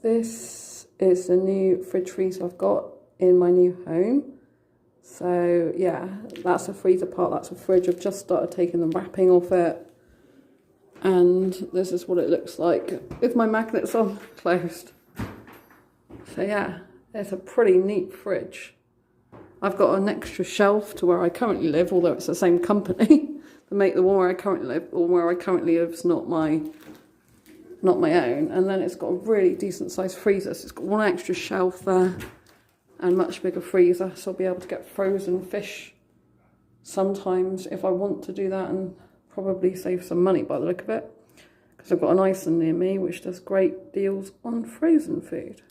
this is the new fridge freezer I've got in my new home. So yeah, that's a freezer part, that's a fridge. I've just started taking the wrapping off it. And this is what it looks like with my magnets on closed. So yeah, it's a pretty neat fridge. I've got an extra shelf to where I currently live, although it's the same company that make the one where I currently live, or where I currently live is not my own. And then it's got a really decent sized freezer. So it's got one extra shelf there and much bigger freezer. So I'll be able to get frozen fish sometimes if I want to do that, and probably save some money by the look of it. Because I've got an Iceland near me which does great deals on frozen food.